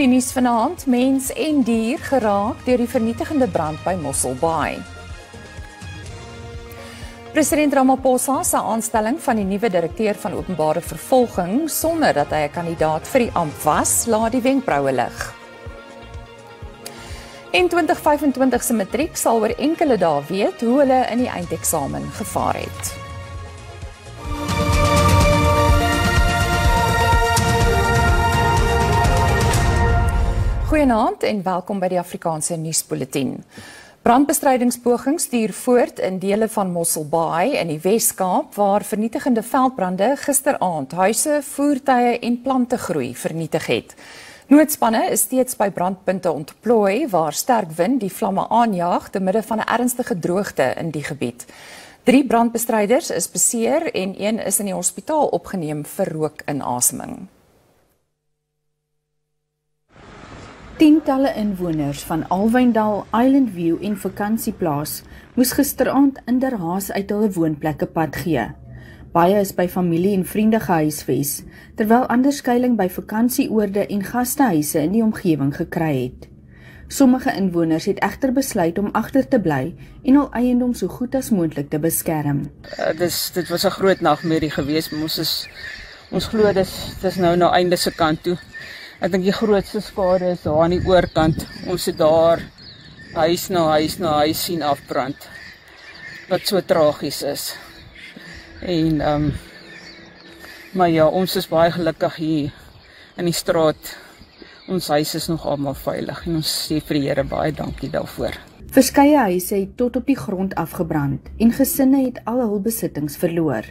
In die nuus vanaand, mens en dier geraak deur die vernietigende brand by Mossel Bay. President Ramaphosa se aanstelling van die nuwe direkteur van openbare vervolging sonder dat hy 'n kandidaat vir die ampt was, laat die wenkbroue lig. En 2025 se matriek sal oor enkele dae weet hoe hulle in die eindeksamen gevaar het. Goeienaand en welkom by die Afrikaanse nuusbulletin. Brandbestrydingspogings stuur voort in dele van Mossel Bay in die Wes-Kaap waar vernietigende veldbrande gisteraand huise, voertuie en plantegroei vernietig het. Noodspanne is steeds by brandpunte ontplooi waar sterk wind die vlamme aanjaag te midde van 'n ernstige droogte in die gebied. 3 brandbestryders is beseer en 1 is in die hospitaal opgeneem vir rookinasemming. Tientalle inwoners van Alwyndal, Island View en Vakansieplaas moes gisteraand inderhaas uit hulle woonplekke pad gee. Baie is by familie en vriende gehuisves, terwyl ander skuiling by vakansieoorde en gastehuise in die omgewing gekry het. Sommige inwoners het egter besluit om agter te bly en hul eiendom so goed as moontlik te beskerm. Dit was 'n groot nagmerrie geweest. Ons glo dis nou na einde se kant toe. Ek dink die grootste skade is daar aan die oorkant. Ons het daar huis na huis sien afbrand. Wat so tragies is. En maar ja, ons is baie gelukkig hier in die straat. Ons huis is nog almal veilig en ons sê vir die Here baie dankie daarvoor. Verskeie huise het tot op die grond afgebrand en gesinne het al hul besittings verloor.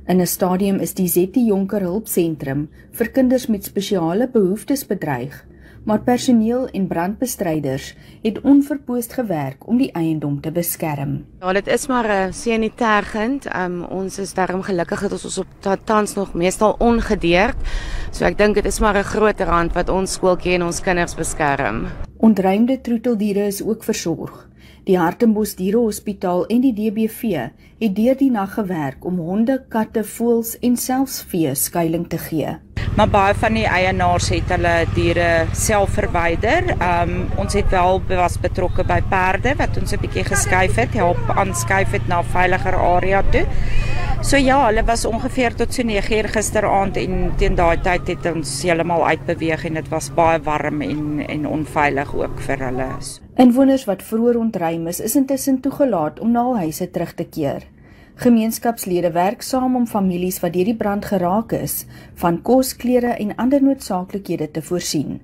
In 'n stadium is die Zetty Jonker Hulpsentrum vir kinders met spesiale behoeftes bedreig, maar personeel en brandbestryders het onverpoost gewerk om die eiendom te beskerm. Ja, dit is maar seën tergend. Ons is daarom gelukkig dat ons op tans nog meestal ongedeerd. So ek dink dit is maar 'n groter hand wat ons skooltjie en ons kinders beskerm. Ontruimde troeteldiere is ook versorg. Die Hartenbos Dierehospitaal en die DBV het deur die nag gewerk om honde, katte, voëls en selfs vee skuiling te gee. Maar baie van die eienaars het hulle diere self verwyder. Ons het wel was betrokke by perde wat ons 'n bietjie geskuif het, help aanskuif het na 'n veiliger area toe. So ja, hulle was ongeveer tot so 9 uur gisteraand en teen daai tyd het ons heeltemal uitbeweeg en dit was baie warm en onveilig ook vir hulle. Inwoners wat vroeër ontruim is intussen toegelaat om na hul huise terug te keer. Gemeenskapslede werk saam om families wat deur die brand geraak is, van kos, klere en ander noodsaaklikhede te voorsien.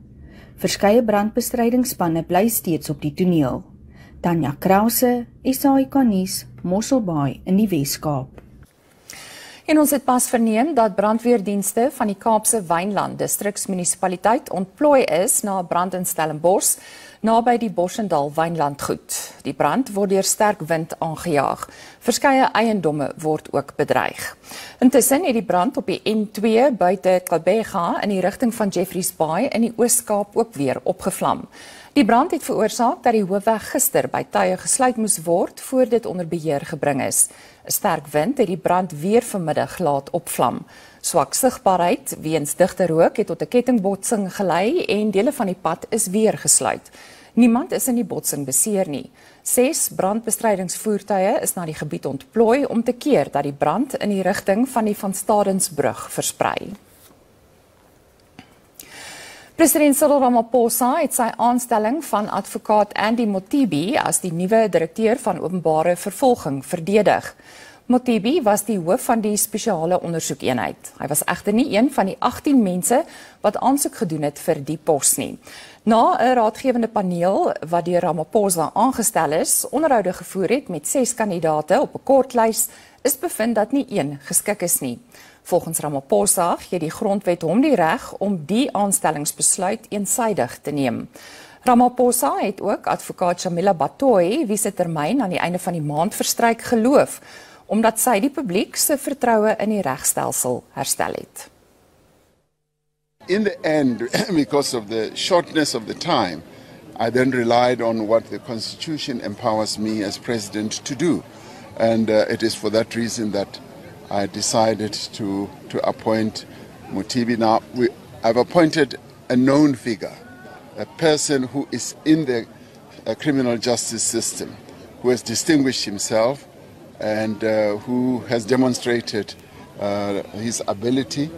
Verskeie brandbestrydingsspanne bly steeds op die toneel. Tanya Krause, SAK nuus, Mossel Bay in die Wes-Kaap. En ons het pas verneem dat brandweerdienste van die Kaapse Wynland distriksmunisipaliteit ontplooi is na 'n brand in Stellenbosch, naby die Boschendal Wynlandgoed. Die brand word deur sterk wind aangejaag. Verskeie eiendomme word ook bedreig. Intussen het die brand op die N2 buite Klabega in die rigting van Jeffreys Bay in die Oos-Kaap ook weer opgevlam. Die brand het veroorsaak dat die hoofweg gister by tye gesluit moes word voor dit onder beheer gebring is. 'n Sterk wind het die brand weer vanmiddag laat opvlam. Swak sigbaarheid weens digte rook het tot 'n kettingbotsing gelei en dele van die pad is weer gesluit. Niemand is in die botsing beseer nie. 6 brandbestrydingsvoertuie is na die gebied ontplooi om te keer dat die brand in die rigting van die Van Stadensbrug versprei. President Cyril Ramaphosa het sy aanstelling van advokaat Andy Mothibi as die nuwe direkteur van openbare vervolging verdedig. Mothibi was die hoof van die spesiale ondersoekeenheid. Hy was egter nie een van die 18 mense wat aansoek gedoen het vir die pos nie. Na 'n raadgewende paneel wat deur Ramaphosa aangestel is, onderhoude gevoer het met 6 kandidaate op 'n kortlys, is bevind dat nie een geskik is nie. Volgens Ramaphosa gee die grondwet hom die reg om die aanstellingsbesluit eensydig te neem. Ramaphosa het ook advokaat Shamila Batohi, wie se termyn aan die einde van die maand verstryk, geloof, omdat sy die publiek se vertroue in die regstelsel herstel het. In the end, because of the shortness of the time, I then relied on what the Constitution empowers me as president to do. And it is for that reason that I decided to appoint Mothibi. Now, I've appointed a known figure a person who is in the criminal justice system, who has distinguished himself and who has demonstrated his ability.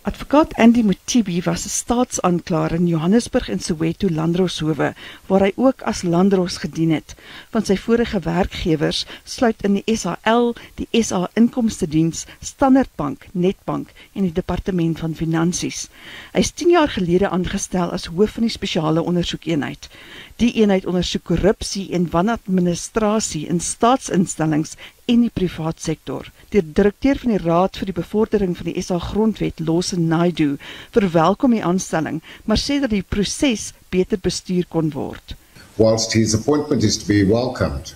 Advokaat Andy Mothibi was 'n staatsaanklaer in Johannesburg en Soweto Landdroshowe, waar hy ook as landdros gedien het. Van sy vorige werkgewers sluit in die SAL, die SA Inkomstediens, Standard Bank, Netbank en die Departement van Finansies. Hy is 10 jaar gelede aangestel as hoof van die spesiale ondersoekeenheid. Die eenheid ondersoek korrupsie en wanadministrasie in staatsinstellings en die privaat sektor. Die direkteur van die Raad vir die Bevordering van die SA Grondwet, Lawson Naidoo, verwelkom die aanstelling, maar sê dat die proses beter bestuur kon word. Whilst his appointment is to be welcomed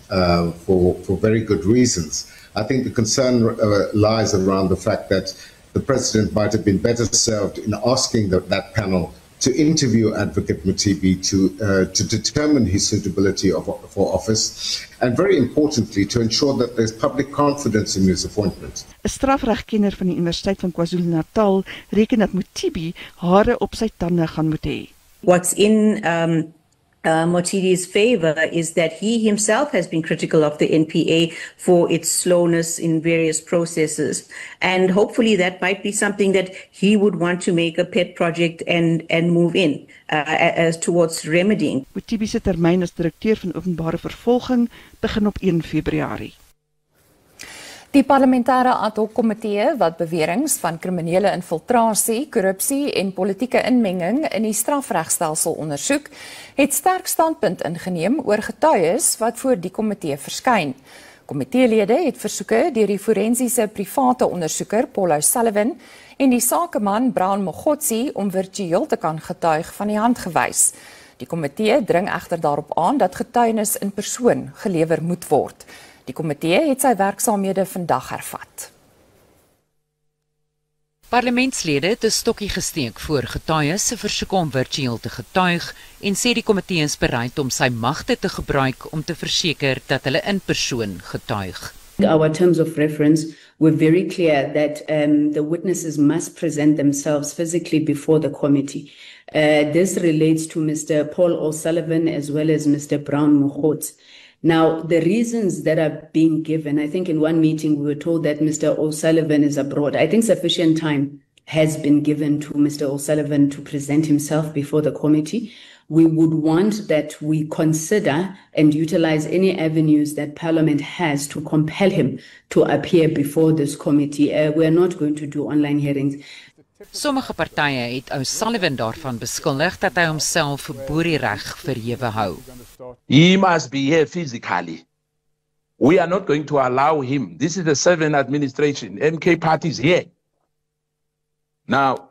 for very good reasons, I think the concern lies around the fact that the President might have been better served in asking that panel to interview Advocate Mothibi to determine his suitability for office, and very importantly to ensure that there's public confidence in his appointment. 'n Strafregkenner van die Universiteit van KwaZulu-Natal reken dat Mothibi hare op sy tande gaan moet hê. What's in Mothibi's favor is that he himself has been critical of the NPA for its slowness in various processes, and hopefully that might be something that he would want to make a pet project and move in as towards remedying. Mothibi se termyn as direkteur van openbare vervolging begin op 1 Februarie. Die parlementêre ad hoc komitee wat beweringe van kriminele infiltrasie, korrupsie en politieke inmenging in die strafregstelsel ondersoek, het sterk standpunt ingeneem oor getuies wat voor die komitee verskyn. Komiteelede het versoeke deur die forensiese private ondersoeker Paul O'Sullivan en die sakeman Brown Mogotsi om virtueel te kan getuig van die hand gewys. Die komitee dring egter daarop aan dat getuienis in persoon gelewer moet word. Die komitee het sy werksaamhede vandag hervat. Parlementslede het 'n stokkie gesteek voor getuies se versoek om virtueel te getuig en sê die komitee is bereid om sy magte te gebruik om te verseker dat hulle in persoon getuig. Our terms of reference were very clear that the witnesses must present themselves physically before the committee. This relates to Mr. Paul O'Sullivan as well as Mr. Brown Mogotsi. Now, the reasons that are being given, I think in one meeting we were told that Mr. O'Sullivan is abroad. I think sufficient time has been given to Mr. O'Sullivan to present himself before the committee. We would want that we consider and utilize any avenues that Parliament has to compel him to appear before this committee. We are not going to do online hearings. Sommige partye het O'Sullivan daarvan beskuldig dat hy homself bo die reg verhewe hou. He must be here physically. We are not going to allow him. This is the 7 administration. MK party is here. Now,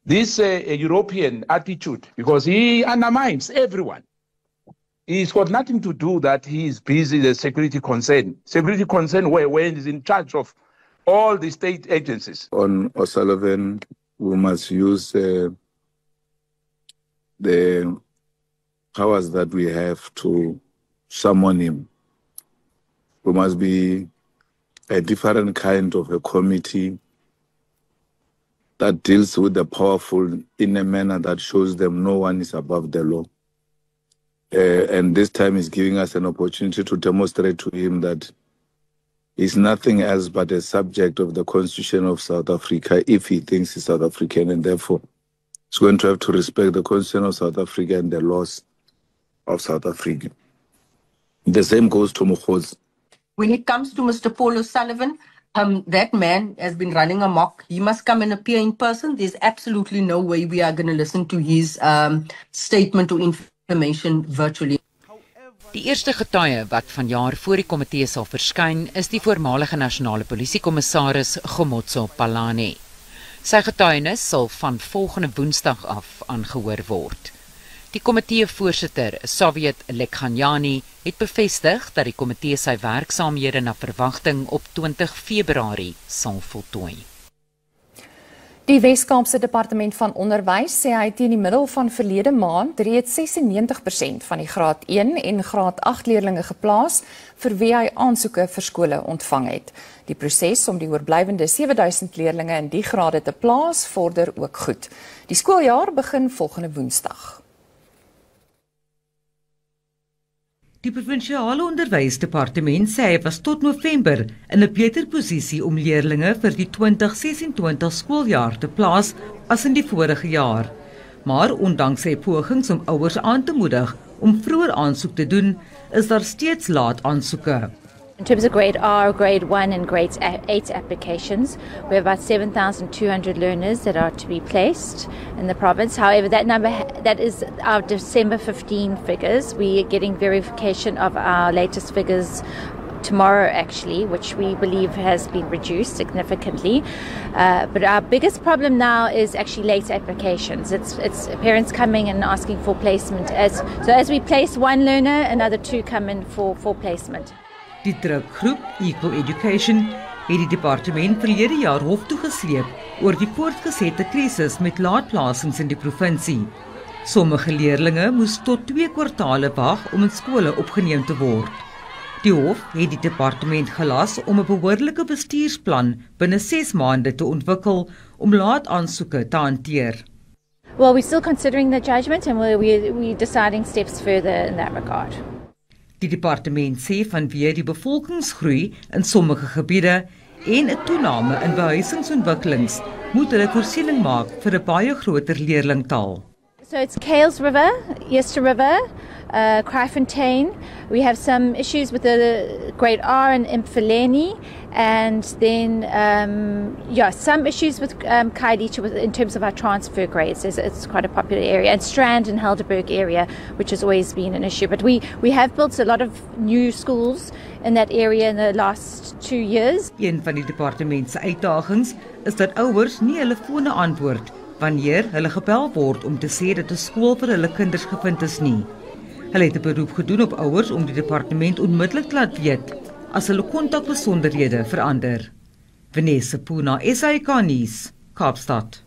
this European attitude, because he undermines everyone. He's got nothing to do that he is busy the security concern. Security concern when he's in charge of all the state agencies. On O'Sullivan, we must use the powers that we have to summon him. We must be a different kind of a committee that deals with the powerful in a manner that shows them no one is above the law. And this time is giving us an opportunity to demonstrate to him that he's nothing else but a subject of the Constitution of South Africa if he thinks he's South African, and therefore he's going to have to respect the Constitution of South Africa and the laws of South Africa. The same goes to Mogotsi. When it comes to Mr. Paul O'Sullivan, that man has been running amok. He must come and appear in person. There's absolutely no way we are going to listen to his statement or information virtually. Die eerste getuie wat vanjaar voor die komitee sal verskyn, is die voormalige nasionale polisiekommissaris Gomotso Palane. Sy getuienis sal van volgende Woensdag af aangehoor word. Die komitee-voorsitter, Soviet Lekhanyani, het bevestig dat die komitee sy werksaamhede na verwagting op 20 Februarie sal voltooi. Die Wes-Kaapse Departement van Onderwys sê hy het teen die middel van verlede maand reeds 96% van die graad 1 en graad 8 leerlinge geplaas vir wie hy aansoeke vir skole ontvang het. Die proses om die oorblywende 7000 leerlinge in die grade te plaas vorder ook goed. Die skooljaar begin volgende Woensdag. Die provinsiale onderwysdepartement sê hy was tot November in 'n beter posisie om leerlinge vir die 2026 skooljaar te plaas as in die vorige jaar. Maar ondanks sy pogings om ouers aan te moedig om vroeër aansoek te doen, is daar steeds laat aansoeke. In terms of grade R, grade 1 and grade 8 applications, we have about 7,200 learners that are to be placed in the province. However, that number, that is our December 15 figures. We are getting verification of our latest figures tomorrow actually, which we believe has been reduced significantly. But our biggest problem now is actually late applications. It's parents coming and asking for placement. So as we place one learner, another two come in for placement. Die drukgroep Equal Education het die departement verlede jaar hof toe gesleep oor die voortgesette krisis met laatplasings in die provinsie. Sommige leerlinge moes tot 2 kwartale wag om in skole opgeneem te word. Die hof het die departement gelas om 'n behoorlike bestuursplan binne 6 maande te ontwikkel om laat aansoeke te hanteer. Well, we're still considering the judgment and we're deciding steps further in that regard. Die departement sê vanweë die bevolkingsgroei in sommige gebiede en 'n toename in behuisingsontwikkelings moet hulle voorsiening maak vir 'n baie groter leerlingtal. So it's Kales River, Easter River, Kraaifontein. We have some issues with the grade R and Mfuleni, and then some issues with Khayelitsha in terms of our transfer grades. It's quite a popular area, and Strand and Helderberg area, which has always been an issue. But we have built a lot of new schools in that area in the last 2 years. Een van die departement se uitdagings is dat ouers nie hulle fone antwoord wanneer hulle gebel word om te sê dat 'n skool vir hulle kinders gevind is nie. Hulle het 'n beroep gedoen op ouers om die departement onmiddellik te laat weet as hulle kontakbesonderhede verander. Vanessa Puna, SAK nuus, Kaapstad.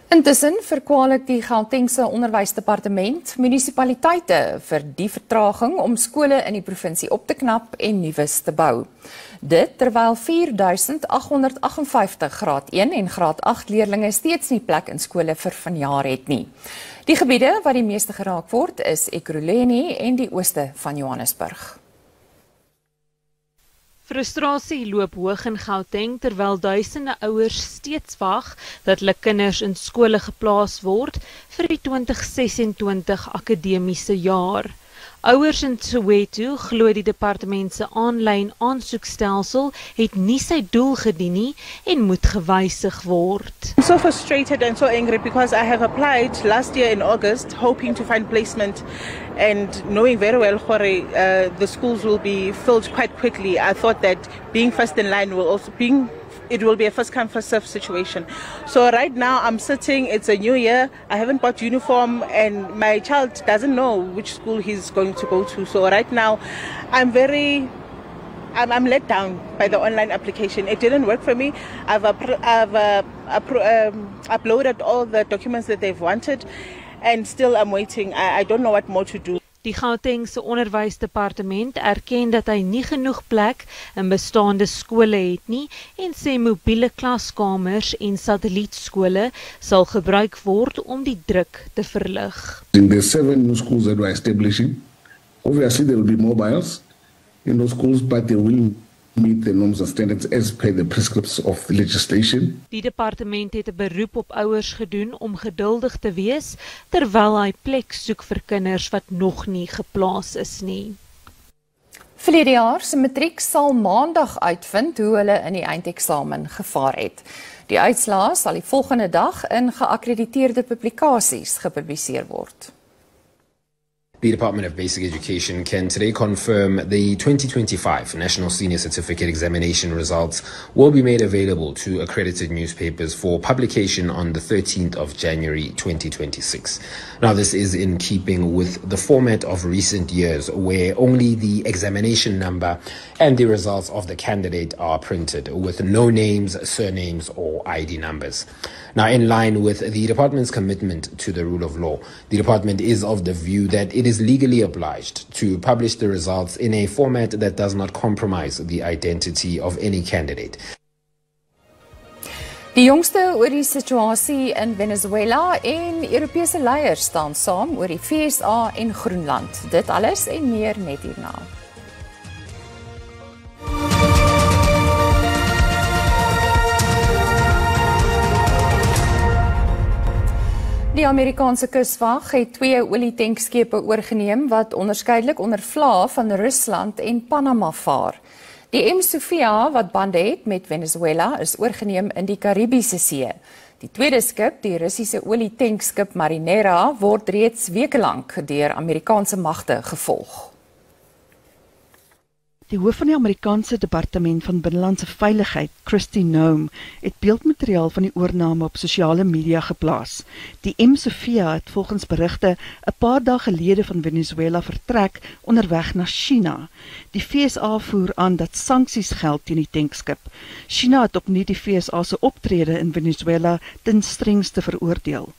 Intussen verkwalik die Gautengse Onderwysdepartement munisipaliteite vir die vertraging om skole in die provinsie op te knap en nuus te bou. Dit terwyl 4858 graad 1 en graad 8 leerlinge steeds nie plek in skole vir vanjaar het nie. Die gebiede wat die meeste geraak word is Ekurhuleni en die ooste van Johannesburg. Frustrasie loop hoog in Gauteng terwyl duisende ouers steeds wag dat hulle kinders in skole geplaas word vir die 2026 akademiese jaar. Ouers in Soweto glo die departement se aanlyn aansoekstelsel het nie sy doel gedien nie en moet gewysig word. I'm so frustrated and so angry because I have applied last year in August hoping to find placement and knowing very well the schools will be filled quite quickly. I thought that being first in line it will be a first come first serve situation. So right now I'm sitting, it's a new year, I haven't bought uniform and my child doesn't know which school he's going to go to. So right now I'm let down by the online application. It didn't work for me. I've uploaded all the documents that they've wanted and still I'm waiting. I don't know what more to do. Die Gautengse Onderwysdepartement erken dat hy nie genoeg plek in bestaande skole het nie en sê mobiele klaskamers en satellietskole sal gebruik word om die druk te verlig. In the 7 new schools that we're establishing, obviously there will be mobiles in those schools, but they will meet the norms and standards as per the prescriptions of legislation. Die departement het 'n beroep op ouers gedoen om geduldig te wees terwyl hy plek soek vir kinders wat nog nie geplaas is nie. Verlede jaar se matriek sal maandag uitvind hoe hulle in die eindeksamen gevaar het. Die uitslae sal die volgende dag in geakkrediteerde publikasies gepubliseer word. The Department of Basic Education can today confirm the 2025 National Senior Certificate Examination results will be made available to accredited newspapers for publication on the 13th of January 2026. Now, this is in keeping with the format of recent years where only the examination number and the results of the candidate are printed with no names, surnames, or ID numbers. Now, in line with the department's commitment to the rule of law, the department is of the view that it is legally obliged to publish the results in a format that does not compromise the identity of any candidate. Die jongste oor die situasie in Venezuela en Europese leiers staan saam oor die FSA en Groenland. Dit alles en meer net hierna. Die Amerikaanse kuswag het 2 olietankiskepe oorgeneem wat onderskeidelik onder vlae van Rusland en Panama vaar. Die M. Sofia, wat bande het met Venezuela, is oorgeneem in die Karibiese See. Die tweede skip, die Russiese olietankskip Marinera, word reeds weke lank deur Amerikaanse magte gevolg. Die hoof van die Amerikaanse Departement van Binnelandse Veiligheid, Kristi Noem, het beeldmateriaal van die oorname op sosiale media geplaas. Die M. Sofia het volgens berigte 'n paar dae gelede van Venezuela vertrek onderweg na China. Die FSA voer aan dat sanksies geld teen die tankskip. China het opnuut die FSA se optrede in Venezuela ten strengste veroordeel.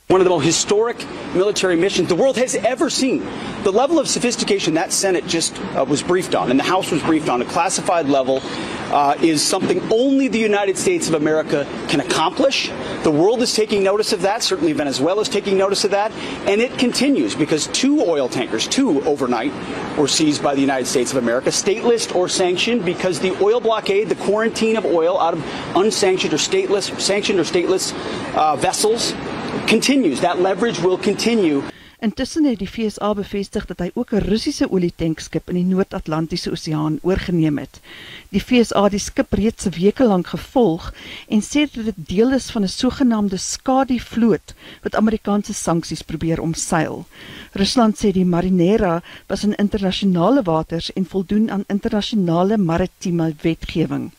One of the most historic military missions the world has ever seen. The level of sophistication that Senate just was briefed on and the House was briefed on, a classified level, is something only the United States of America can accomplish. The world is taking notice of that. Certainly Venezuela is taking notice of that. And it continues because 2 oil tankers, 2 overnight, were seized by the United States of America, stateless or sanctioned, because the oil blockade, the quarantine of oil out of unsanctioned or stateless, sanctioned or stateless vessels, continues. That leverage will continue. Intussen het die FSA bevestig dat hy ook 'n Russiese olietankskip in die Noord-Atlantiese Oseaan oorgeneem het. Die FSA het die skip reeds weke lank gevolg en sê dat dit deel is van 'n sogenaamde skadu-vloot wat Amerikaanse sanksies probeer omseil. Rusland sê die Marinera was in internasionale waters en voldoen aan internasionale maritieme wetgewing.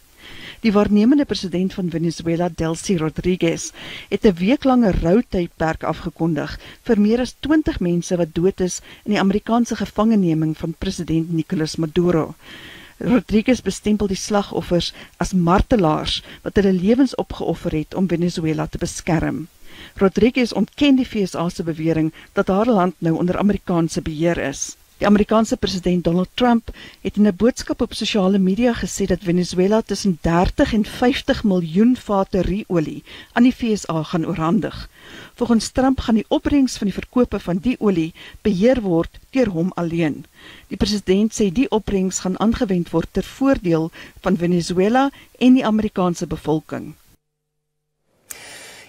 Die waarnemende president van Venezuela, Delcy Rodriguez, het 'n weeklange routydperk afgekondig vir meer as 20 mense wat dood is in die Amerikaanse gevangeneming van president Nicolas Maduro. Rodriguez bestempel die slagoffers as martelaars wat hulle lewens opgeoffer het om Venezuela te beskerm. Rodriguez ontken die FSA se bewering dat haar land nou onder Amerikaanse beheer is. Die Amerikaanse president Donald Trump het in 'n boodskap op sosiale media gesê dat Venezuela tussen 30 en 50 miljoen vate ruolie aan die FSA gaan oorhandig. Volgens Trump gaan die opbrengs van die verkope van die olie beheer word deur hom alleen. Die president sê die opbrengs gaan aangewend word ter voordeel van Venezuela en die Amerikaanse bevolking.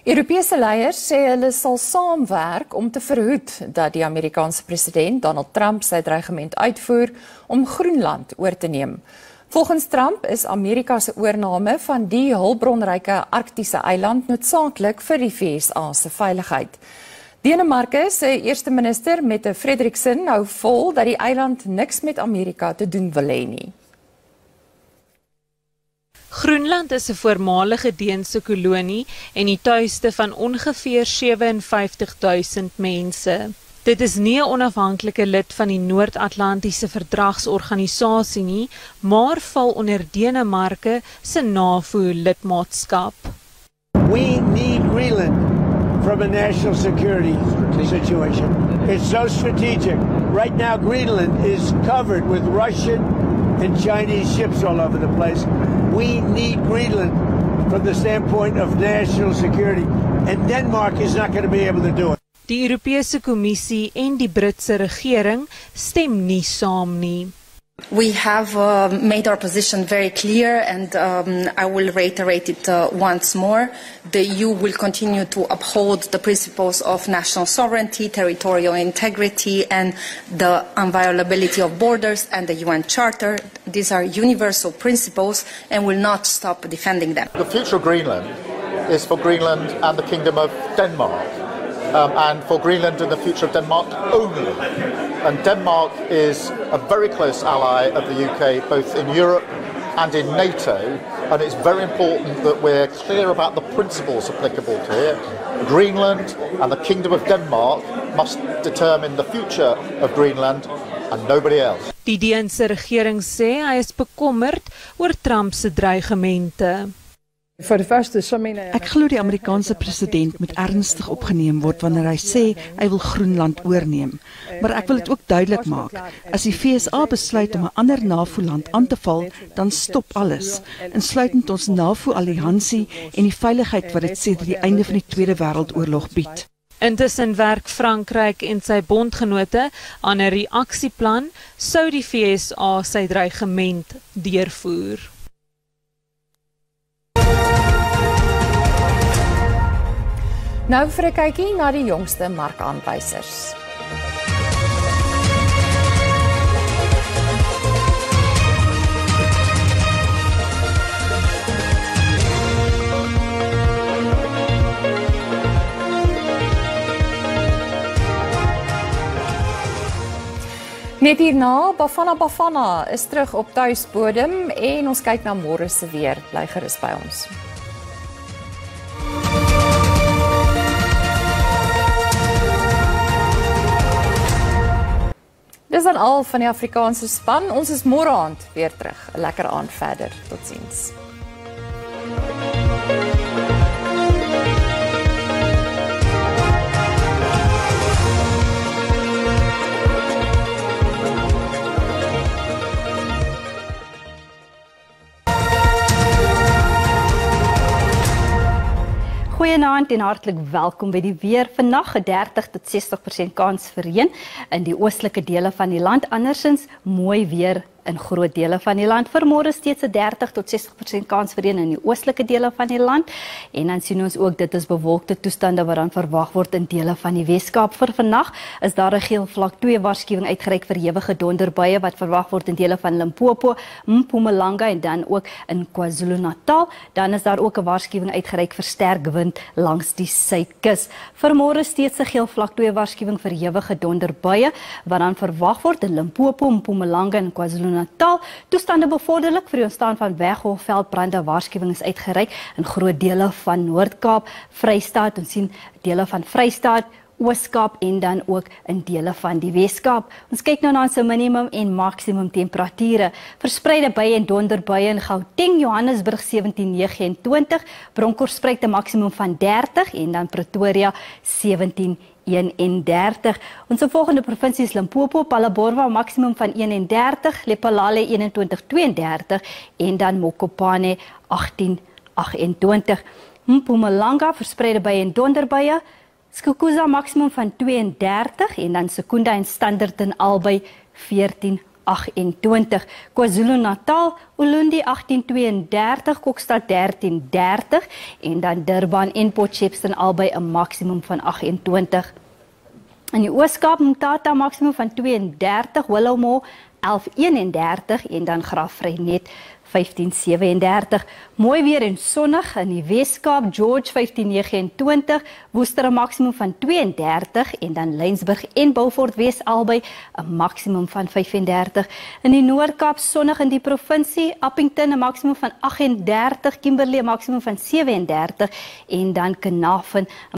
Europese leiers sê hulle sal saamwerk om te verhoed dat die Amerikaanse president Donald Trump sy dreigement uitvoer om Groenland oor te neem. Volgens Trump is Amerika se oorname van die hulpbronryke Arktiese eiland noodsaaklik vir die VSA se veiligheid. Denemarke se eerste minister, Mette Frederiksen, hou vol dat die eiland niks met Amerika te doen wil hê nie. Groenland is 'n voormalige Deense kolonie en die tuiste van ongeveer 57.000 mense. Dit is nie 'n onafhanklike lid van die Noord-Atlantiese Verdragsorganisasie nie, maar val onder Denemarke se NAVO-lidmaatskap. We need Greenland from a national security situation. It's so strategic. Right now Greenland is covered with Russian and Chinese ships all over the place. We need Greenland from the standpoint of national security, and Denmark is not going to be able to do it. Die Europese Kommissie en die Britse regering stem nie saam nie. We have made our position very clear, and I will reiterate it once more. The EU will continue to uphold the principles of national sovereignty, territorial integrity, and the inviolability of borders and the UN Charter. These are universal principles and will not stop defending them. The future of Greenland is for Greenland and the Kingdom of Denmark, and for Greenland and the future of Denmark only. And Denmark is a very close ally of the UK, both in Europe and in NATO, and it's very important that we're clear about the principles applicable to it. Greenland and the Kingdom of Denmark must determine the future of Greenland and nobody else. Die Deense regering sê hy is bekommerd oor Trump se dreigemente. Ek glo die Amerikaanse president moet ernstig opgeneem word wanneer hy sê hy wil Groenland oorneem. Maar ek wil dit ook duidelik maak, as die FSA besluit om 'n ander NAVO-land aan te val, dan stop alles, insluitend ons NAVO-alliansie en die veiligheid wat dit sedert die einde van die Tweede Wêreldoorlog bied. Intussen werk Frankryk en sy bondgenote aan 'n reaksieplan sou die FSA sy dreigement deurvoer. Nou vir 'n kykie na die jongste markaanwysers. Net hierna, Bafana is terug op tuisbodem en ons kyk na môre se weer. Bly gerus by ons. Dis dan al van die Afrikaanse span. Ons is môre aand weer terug. 'n Lekker aand verder. Totsiens. Goeienaand en hartlik welkom by die weer. Vandag 'n 30 tot 60% kans vir reën in die oostelike dele van die land. Andersins mooi weer in groot dele van die land. Vanmôre steeds 'n 30 tot 60% kans vir reën in die oostelike dele van die land. En dan sien ons ook dit is bewolkte toestande wat dan verwag word in dele van die Weskaap. Vir vandag is daar 'n geel vlak 2 waarskuwing uitgereik vir ewige donderbuie wat verwag word in dele van Limpopo, Mpumalanga en dan ook in KwaZulu-Natal. Dan is daar ook 'n waarskuwing uitgereik vir sterk wind langs die suidkus. Vanmôre steeds 'n geel vlak 2 waarskuwing vir ewige donderbuie wat dan verwag word in Limpopo, Mpumalanga en KwaZulu-Natal. Toestande bevorderlik vir die ontstaan van weggolfveldbrande. Waarskuwing is uitgereik in groot dele van Noord-Kaap, Vrystaat, ons sien dele van Vrystaat, Oos-Kaap en dan ook in dele van die Weskaap. Ons kyk nou na ons minimum en maksimum temperature. Verspreide buie en donderbuie in Gauteng, Johannesburg 17:29, Bronkhorstspruit 'n maksimum van 30 en dan Pretoria 17:31. Ons volgende provinsie is Limpopo, Phalaborwa maksimum van 31, Lephalale 21:32 en dan Mokopane 18:28. Mpumalanga verspreide buie en donderbuie, Skukuza maksimum van 32 en dan Secunda en Standerton albei 14:28. KwaZulu-Natal, Ulundi 18:32, Kokstad 13:30 en dan Durban en Port Shepstone albei 'n maksimum van 28. In die Oos-Kaap, Mthatha maksimum van 32, Willowmore 11:31 en dan Graaff-Reinet 15:37. Mooi weer en sonnig in die Weskaap, George 15:29, Worcester 'n maksimum van 32 en dan Lensburg en Beaufort Wes albei 'n maksimum van 35. In die Noord-Kaap sonnig in die provinsie, Appington 'n maksimum van 38, Kimberley 'n maksimum van 37 en dan Carnarvon